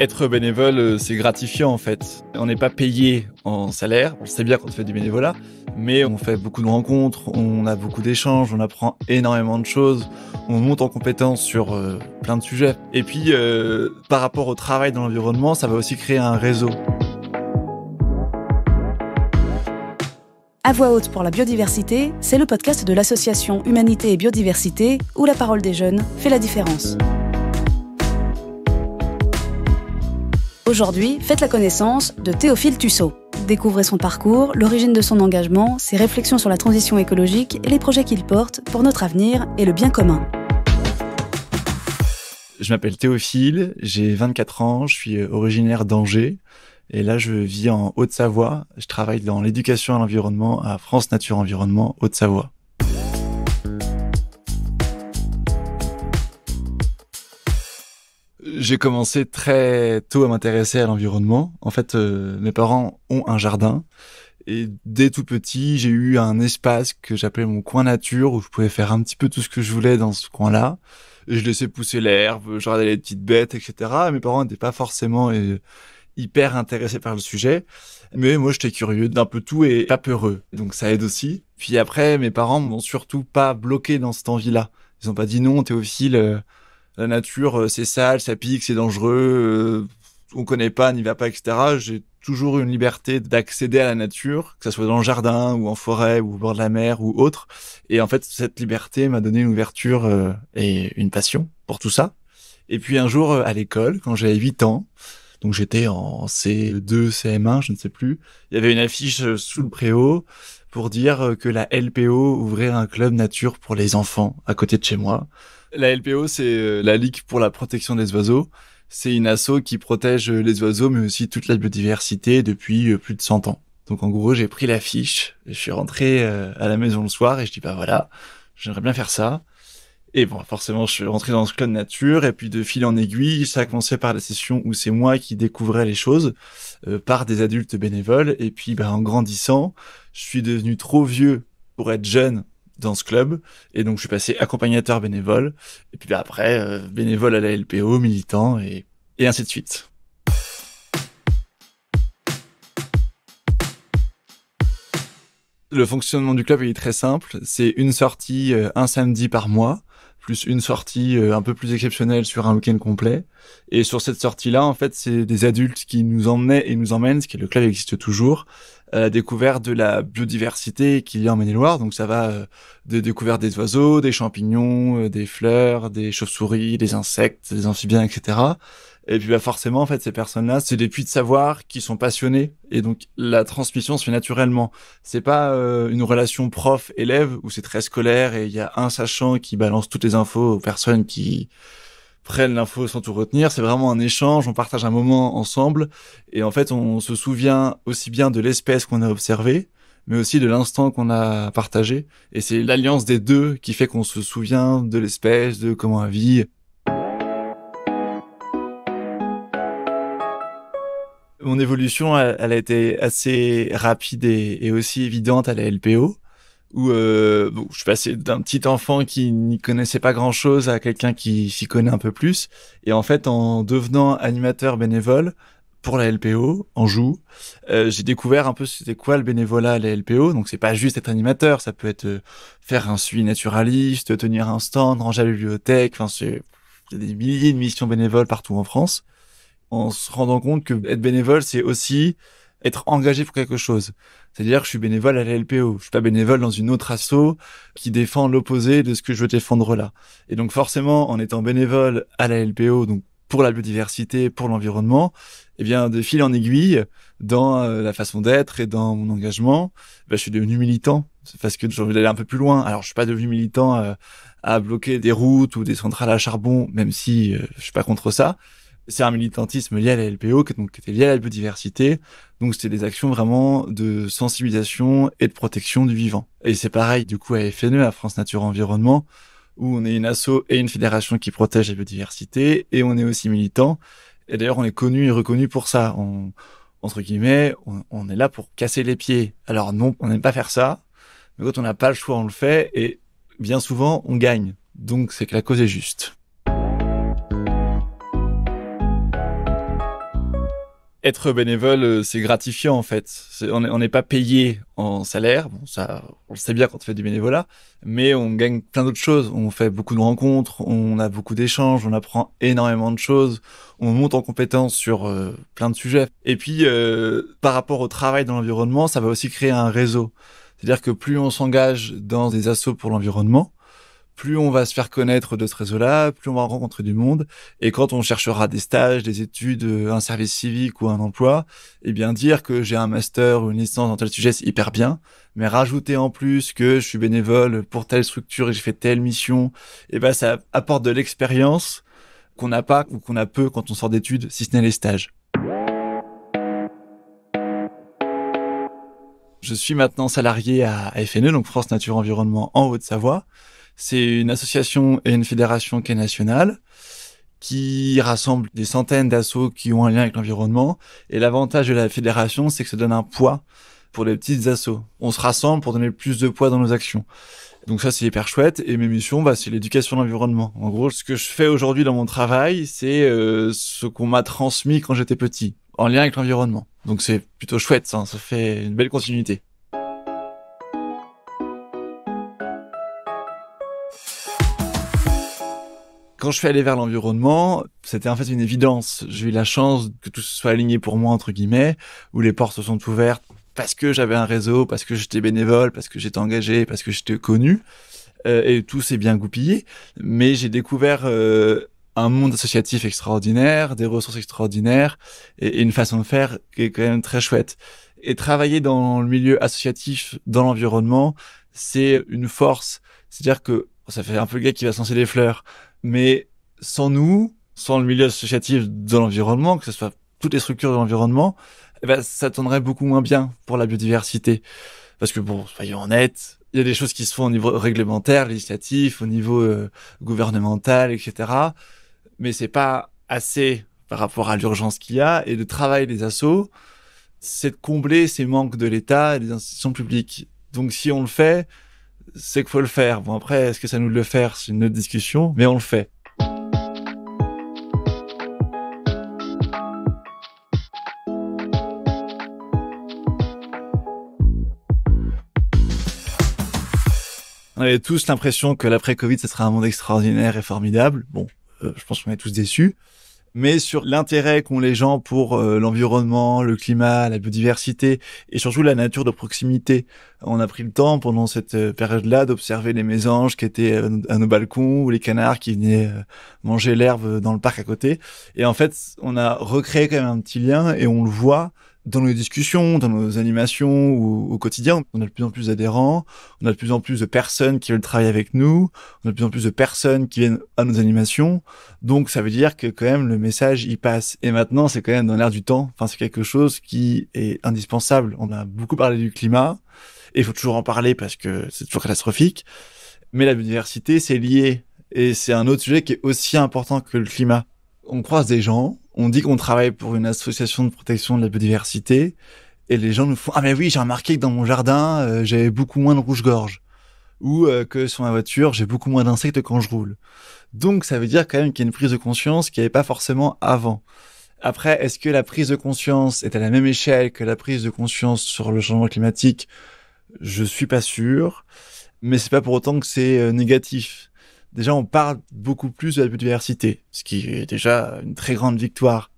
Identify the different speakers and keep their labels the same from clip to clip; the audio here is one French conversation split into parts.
Speaker 1: Être bénévole, c'est gratifiant en fait. On n'est pas payé en salaire, on sait bien quand on fait du bénévolat, mais on fait beaucoup de rencontres, on a beaucoup d'échanges, on apprend énormément de choses, on monte en compétence sur plein de sujets. Et puis, par rapport au travail dans l'environnement, ça va aussi créer un réseau.
Speaker 2: À voix haute pour la biodiversité, c'est le podcast de l'association Humanité et Biodiversité où la parole des jeunes fait la différence. Aujourd'hui, faites la connaissance de Théophile Tussaud. Découvrez son parcours, l'origine de son engagement, ses réflexions sur la transition écologique et les projets qu'il porte pour notre avenir et le bien commun.
Speaker 1: Je m'appelle Théophile, j'ai 24 ans, je suis originaire d'Angers. Et là, je vis en Haute-Savoie. Je travaille dans l'éducation à l'environnement à France Nature Environnement Haute-Savoie. J'ai commencé très tôt à m'intéresser à l'environnement. En fait, mes parents ont un jardin. Et dès tout petit, j'ai eu un espace que j'appelais mon coin nature où je pouvais faire un petit peu tout ce que je voulais dans ce coin-là. Et je laissais pousser l'herbe, je regardais les petites bêtes, etc. Et mes parents n'étaient pas forcément hyper intéressé par le sujet, mais moi j'étais curieux d'un peu tout et pas peureux, donc ça aide aussi. Puis après, mes parents m'ont surtout pas bloqué dans cette envie-là. Ils ont pas dit non, Théophile, la nature c'est sale, ça pique, c'est dangereux, on connaît pas, n'y va pas, etc. J'ai toujours eu une liberté d'accéder à la nature, que ça soit dans le jardin ou en forêt ou au bord de la mer ou autre. Et en fait, cette liberté m'a donné une ouverture et une passion pour tout ça. Et puis un jour à l'école, quand j'avais 8 ans, donc j'étais en C2, CM1, je ne sais plus. Il y avait une affiche sous le préau pour dire que la LPO ouvrait un club nature pour les enfants à côté de chez moi. La LPO, c'est la Ligue pour la protection des oiseaux. C'est une asso qui protège les oiseaux, mais aussi toute la biodiversité depuis plus de 100 ans. Donc en gros, j'ai pris l'affiche, et je suis rentré à la maison le soir et je dis bah voilà, j'aimerais bien faire ça. Et bon, forcément, je suis rentré dans ce club nature, et puis de fil en aiguille, ça a commencé par des sessions où c'est moi qui découvrais les choses, par des adultes bénévoles, et puis en grandissant, je suis devenu trop vieux pour être jeune dans ce club, et donc je suis passé accompagnateur bénévole, et puis après, bénévole à la LPO, militant, et ainsi de suite. Le fonctionnement du club il est très simple, c'est une sortie un samedi par mois, plus une sortie un peu plus exceptionnelle sur un week-end complet. Et sur cette sortie-là, en fait, c'est des adultes qui nous emmenaient et nous emmènent, ce qui est le club existe toujours, à la découverte de la biodiversité qu'il y a en Maine-et-Loire. Donc ça va de découverte des oiseaux, des champignons, des fleurs, des chauves-souris, des insectes, des amphibiens, etc. Et puis forcément, en fait, ces personnes-là, c'est des puits de savoir qui sont passionnés. Et donc la transmission se fait naturellement. C'est pas une relation prof-élève où c'est très scolaire et il y a un sachant qui balance toutes les infos aux personnes qui prennent l'info sans tout retenir. C'est vraiment un échange, on partage un moment ensemble et en fait on se souvient aussi bien de l'espèce qu'on a observée, mais aussi de l'instant qu'on a partagé. Et c'est l'alliance des deux qui fait qu'on se souvient de l'espèce, de comment elle vit. Mon évolution, elle a été assez rapide et aussi évidente à la LPO, où je suis passé d'un petit enfant qui n'y connaissait pas grand-chose à quelqu'un qui s'y connaît un peu plus. Et en fait, en devenant animateur bénévole pour la LPO, en Joux, j'ai découvert un peu c'était quoi le bénévolat à la LPO. Donc c'est pas juste être animateur, ça peut être faire un suivi naturaliste, tenir un stand, ranger la bibliothèque. Enfin, il y a des milliers de missions bénévoles partout en France. En se rendant compte que être bénévole, c'est aussi être engagé pour quelque chose. C'est-à-dire que je suis bénévole à la LPO. Je suis pas bénévole dans une autre asso qui défend l'opposé de ce que je veux défendre là. Et donc forcément, en étant bénévole à la LPO, donc pour la biodiversité, pour l'environnement, eh bien, de fil en aiguille, dans la façon d'être et dans mon engagement, je suis devenu militant. C'est parce que j'ai envie d'aller un peu plus loin. Alors, je suis pas devenu militant à bloquer des routes ou des centrales à charbon, même si je suis pas contre ça. C'est un militantisme lié à la LPO, qui était lié à la biodiversité. Donc, c'était des actions vraiment de sensibilisation et de protection du vivant. Et c'est pareil, du coup, à FNE, à France Nature Environnement, où on est une asso et une fédération qui protège la biodiversité, et on est aussi militant. Et d'ailleurs, on est connu et reconnu pour ça. Entre guillemets, on est là pour casser les pieds. Alors non, on n'aime pas faire ça, mais quand on n'a pas le choix, on le fait, et bien souvent, on gagne. Donc, c'est que la cause est juste. Être bénévole, c'est gratifiant en fait. On n'est pas payé en salaire, bon ça, on le sait bien quand on fait du bénévolat, mais on gagne plein d'autres choses. On fait beaucoup de rencontres, on a beaucoup d'échanges, on apprend énormément de choses, on monte en compétence sur plein de sujets. Et puis, par rapport au travail dans l'environnement, ça va aussi créer un réseau. C'est-à-dire que plus on s'engage dans des assos pour l'environnement, plus on va se faire connaître de ce réseau-là, plus on va rencontrer du monde. Et quand on cherchera des stages, des études, un service civique ou un emploi, eh bien dire que j'ai un master ou une licence dans tel sujet, c'est hyper bien. Mais rajouter en plus que je suis bénévole pour telle structure et j'ai fait telle mission, eh ben ça apporte de l'expérience qu'on n'a pas ou qu'on a peu quand on sort d'études, si ce n'est les stages. Je suis maintenant salarié à FNE, donc France Nature Environnement en Haute-Savoie. C'est une association et une fédération qui est nationale, qui rassemble des centaines d'assos qui ont un lien avec l'environnement. Et l'avantage de la fédération, c'est que ça donne un poids pour les petites assos. On se rassemble pour donner plus de poids dans nos actions. Donc ça, c'est hyper chouette. Et mes missions, c'est l'éducation de l'environnement. En gros, ce que je fais aujourd'hui dans mon travail, c'est ce qu'on m'a transmis quand j'étais petit, en lien avec l'environnement. Donc c'est plutôt chouette, ça fait une belle continuité. Quand je suis allé vers l'environnement, c'était en fait une évidence. J'ai eu la chance que tout soit aligné pour moi, entre guillemets, où les portes se sont ouvertes parce que j'avais un réseau, parce que j'étais bénévole, parce que j'étais engagé, parce que j'étais connu. Et tout s'est bien goupillé. Mais j'ai découvert un monde associatif extraordinaire, des ressources extraordinaires et une façon de faire qui est quand même très chouette. Et travailler dans le milieu associatif, dans l'environnement, c'est une force. C'est-à-dire que ça fait un peu le gars qui va censer les fleurs. Mais sans nous, sans le milieu associatif de l'environnement, que ce soit toutes les structures de l'environnement, ça tournerait beaucoup moins bien pour la biodiversité. Parce que bon, soyons honnêtes, il y a des choses qui se font au niveau réglementaire, législatif, au niveau gouvernemental, etc. Mais c'est pas assez par rapport à l'urgence qu'il y a. Et le travail des assos, c'est de combler ces manques de l'État et des institutions publiques. Donc si on le fait, c'est qu'il faut le faire. Bon, après, est-ce que ça nous le faire? C'est une autre discussion, mais on le fait. On avait tous l'impression que l'après-Covid, ce serait un monde extraordinaire et formidable. Bon, je pense qu'on est tous déçus. Mais sur l'intérêt qu'ont les gens pour l'environnement, le climat, la biodiversité et surtout la nature de proximité. On a pris le temps pendant cette période-là d'observer les mésanges qui étaient à nos balcons ou les canards qui venaient manger l'herbe dans le parc à côté. Et en fait, on a recréé quand même un petit lien et on le voit dans nos discussions, dans nos animations ou au quotidien. On a de plus en plus d'adhérents, on a de plus en plus de personnes qui veulent travailler avec nous, on a de plus en plus de personnes qui viennent à nos animations. Donc ça veut dire que quand même le message y passe. Et maintenant c'est quand même dans l'air du temps, c'est quelque chose qui est indispensable. On a beaucoup parlé du climat, et il faut toujours en parler parce que c'est toujours catastrophique. Mais la biodiversité c'est lié, et c'est un autre sujet qui est aussi important que le climat. On croise des gens, on dit qu'on travaille pour une association de protection de la biodiversité, et les gens nous font « Ah mais oui, j'ai remarqué que dans mon jardin, j'avais beaucoup moins de rouge-gorge. » Ou que sur ma voiture, j'ai beaucoup moins d'insectes quand je roule. Donc ça veut dire quand même qu'il y a une prise de conscience qu'il n'y avait pas forcément avant. Après, est-ce que la prise de conscience est à la même échelle que la prise de conscience sur le changement climatique? Je suis pas sûr, mais c'est pas pour autant que c'est négatif. Déjà, on parle beaucoup plus de la biodiversité, ce qui est déjà une très grande victoire.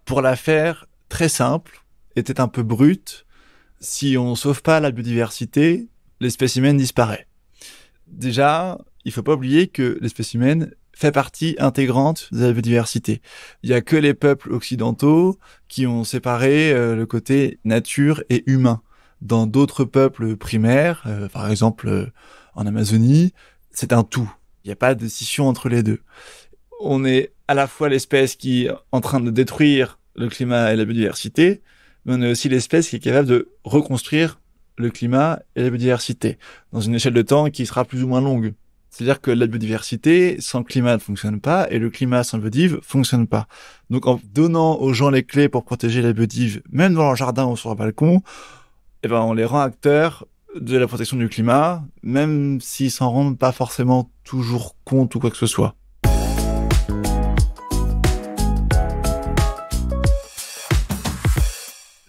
Speaker 1: Pour la faire très simple, et peut-être un peu brute, si on sauve pas la biodiversité, l'espèce humaine disparaît. Déjà, il faut pas oublier que l'espèce humaine fait partie intégrante de la biodiversité. Il y a que les peuples occidentaux qui ont séparé le côté nature et humain. Dans d'autres peuples primaires, par exemple en Amazonie, c'est un tout. Il n'y a pas de scission entre les deux. On est à la fois l'espèce qui est en train de détruire le climat et la biodiversité, mais on est aussi l'espèce qui est capable de reconstruire le climat et la biodiversité dans une échelle de temps qui sera plus ou moins longue. C'est-à-dire que la biodiversité sans le climat ne fonctionne pas et le climat sans biodive fonctionne pas. Donc en donnant aux gens les clés pour protéger la biodive, même dans leur jardin ou sur leur balcon, on les rend acteurs de la protection du climat, même s'ils s'en rendent pas forcément toujours compte ou quoi que ce soit.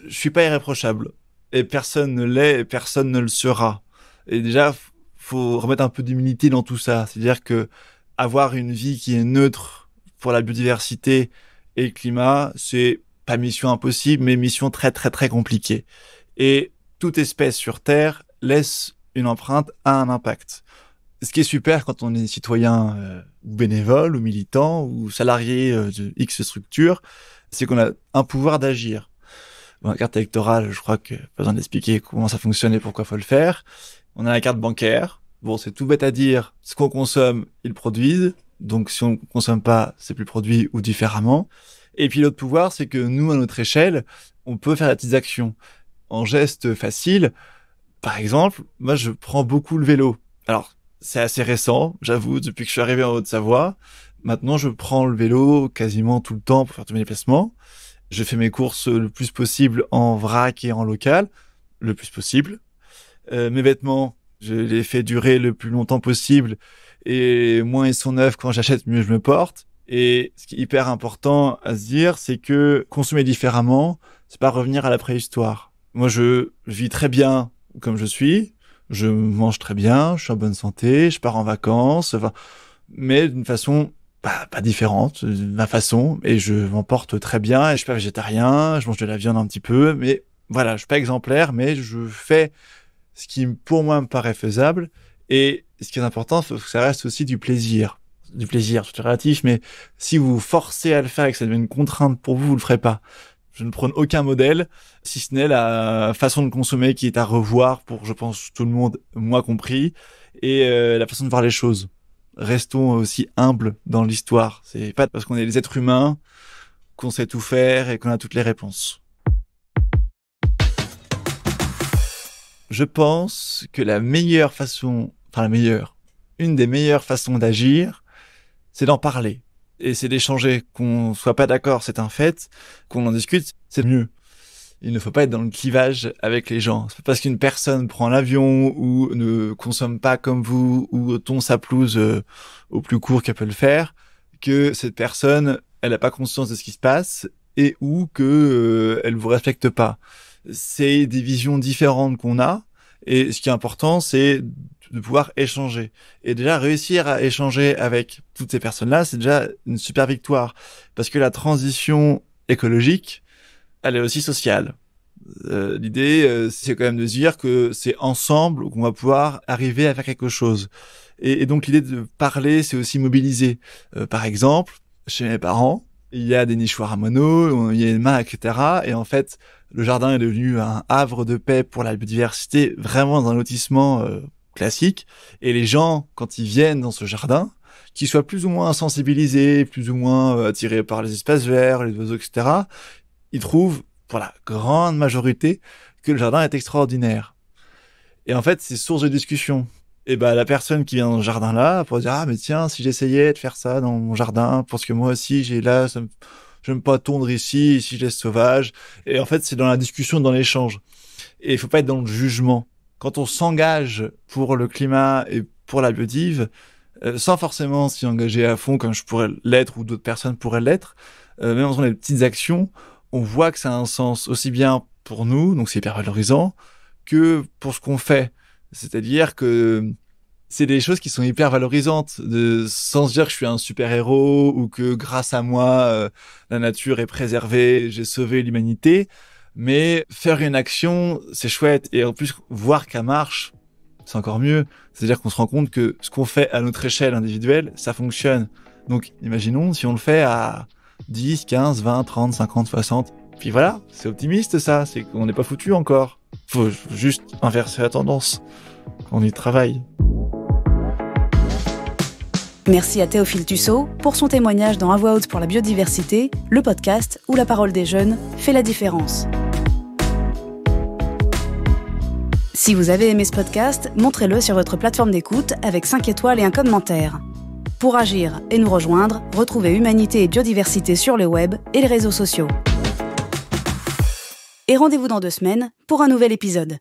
Speaker 1: je suis pas irréprochable. Et personne ne l'est et personne ne le sera. Et déjà, faut remettre un peu d'humilité dans tout ça. C'est-à-dire que avoir une vie qui est neutre pour la biodiversité et le climat, c'est pas mission impossible, mais mission très très très compliquée. Et toute espèce sur Terre laisse une empreinte, a un impact. Ce qui est super quand on est citoyen ou bénévole ou militant ou salarié de X structure, c'est qu'on a un pouvoir d'agir. Dans la carte électorale, je crois que pas besoin d'expliquer comment ça fonctionne et pourquoi faut le faire. On a la carte bancaire. Bon, c'est tout bête à dire. Ce qu'on consomme, ils produisent. Donc, si on consomme pas, c'est plus produit ou différemment. Et puis, l'autre pouvoir, c'est que nous, à notre échelle, on peut faire des petites actions. En geste facile, par exemple, moi, je prends beaucoup le vélo. Alors, c'est assez récent, j'avoue, depuis que je suis arrivé en Haute-Savoie. Maintenant, je prends le vélo quasiment tout le temps pour faire tous mes déplacements. Je fais mes courses le plus possible en vrac et en local, le plus possible. Mes vêtements, je les fais durer le plus longtemps possible. Et moins ils sont neufs quand j'achète, mieux je me porte. Et ce qui est hyper important à se dire, c'est que consommer différemment, c'est pas revenir à la préhistoire. Moi, je vis très bien comme je suis. Je mange très bien, je suis en bonne santé, je pars en vacances, enfin, mais d'une façon pas différente, de ma façon, et je m'en porte très bien, et je suis pas végétarien, je mange de la viande un petit peu, mais voilà, je suis pas exemplaire, mais je fais ce qui, pour moi, me paraît faisable, et ce qui est important, c'est que ça reste aussi du plaisir. Du plaisir, tout est relatif, mais si vous vous forcez à le faire et que ça devient une contrainte pour vous, vous le ferez pas. Je ne prône aucun modèle, si ce n'est la façon de consommer qui est à revoir pour, je pense, tout le monde, moi compris, et la façon de voir les choses. Restons aussi humbles dans l'histoire. C'est pas parce qu'on est des êtres humains qu'on sait tout faire et qu'on a toutes les réponses. Je pense que une des meilleures façons d'agir, c'est d'en parler. Et c'est d'échanger. Qu'on soit pas d'accord, c'est un fait. Qu'on en discute, c'est mieux. Il ne faut pas être dans le clivage avec les gens. C'est pas parce qu'une personne prend l'avion ou ne consomme pas comme vous ou tond sa pelouse au plus court qu'elle peut le faire que cette personne, elle a pas conscience de ce qui se passe et ou que elle vous respecte pas. C'est des visions différentes qu'on a et ce qui est important, c'est de pouvoir échanger. Et déjà, réussir à échanger avec toutes ces personnes-là, c'est déjà une super victoire. Parce que la transition écologique, elle est aussi sociale. L'idée, c'est quand même de dire que c'est ensemble qu'on va pouvoir arriver à faire quelque chose. Et donc, l'idée de parler, c'est aussi mobiliser. Par exemple, chez mes parents, il y a des nichoirs à mono, il y a une main, etc. Et en fait, le jardin est devenu un havre de paix pour la biodiversité, vraiment dans un lotissement classique. Et les gens, quand ils viennent dans ce jardin, qu'ils soient plus ou moins sensibilisés, plus ou moins attirés par les espaces verts, les oiseaux, etc., ils trouvent, pour la grande majorité, que le jardin est extraordinaire. Et en fait, c'est source de discussion. Et la personne qui vient dans le jardin-là pourrait dire « Ah, mais tiens, si j'essayais de faire ça dans mon jardin, parce que moi aussi, j'aime pas tondre ici je laisse sauvage. » Et en fait, c'est dans la discussion, dans l'échange. Et il faut pas être dans le jugement. Quand on s'engage pour le climat et pour la biodive, sans forcément s'y engager à fond comme je pourrais l'être ou d'autres personnes pourraient l'être, même en faisant des petites actions, on voit que ça a un sens aussi bien pour nous, donc c'est hyper valorisant, que pour ce qu'on fait. C'est-à-dire que c'est des choses qui sont hyper valorisantes, sans se dire que je suis un super-héros ou que grâce à moi, la nature est préservée, j'ai sauvé l'humanité. Mais faire une action, c'est chouette. Et en plus, voir qu'elle marche, c'est encore mieux. C'est-à-dire qu'on se rend compte que ce qu'on fait à notre échelle individuelle, ça fonctionne. Donc, imaginons si on le fait à 10, 15, 20, 30, 50, 60. Puis voilà, c'est optimiste ça, c'est qu'on n'est pas foutu encore. Faut juste inverser la tendance. On y travaille.
Speaker 2: Merci à Théophile Tussaud pour son témoignage dans À Voix Haute pour la biodiversité, le podcast où la parole des jeunes fait la différence. Si vous avez aimé ce podcast, montrez-le sur votre plateforme d'écoute avec 5 étoiles et un commentaire. Pour agir et nous rejoindre, retrouvez Humanité et Biodiversité sur le web et les réseaux sociaux. Et rendez-vous dans 2 semaines pour un nouvel épisode.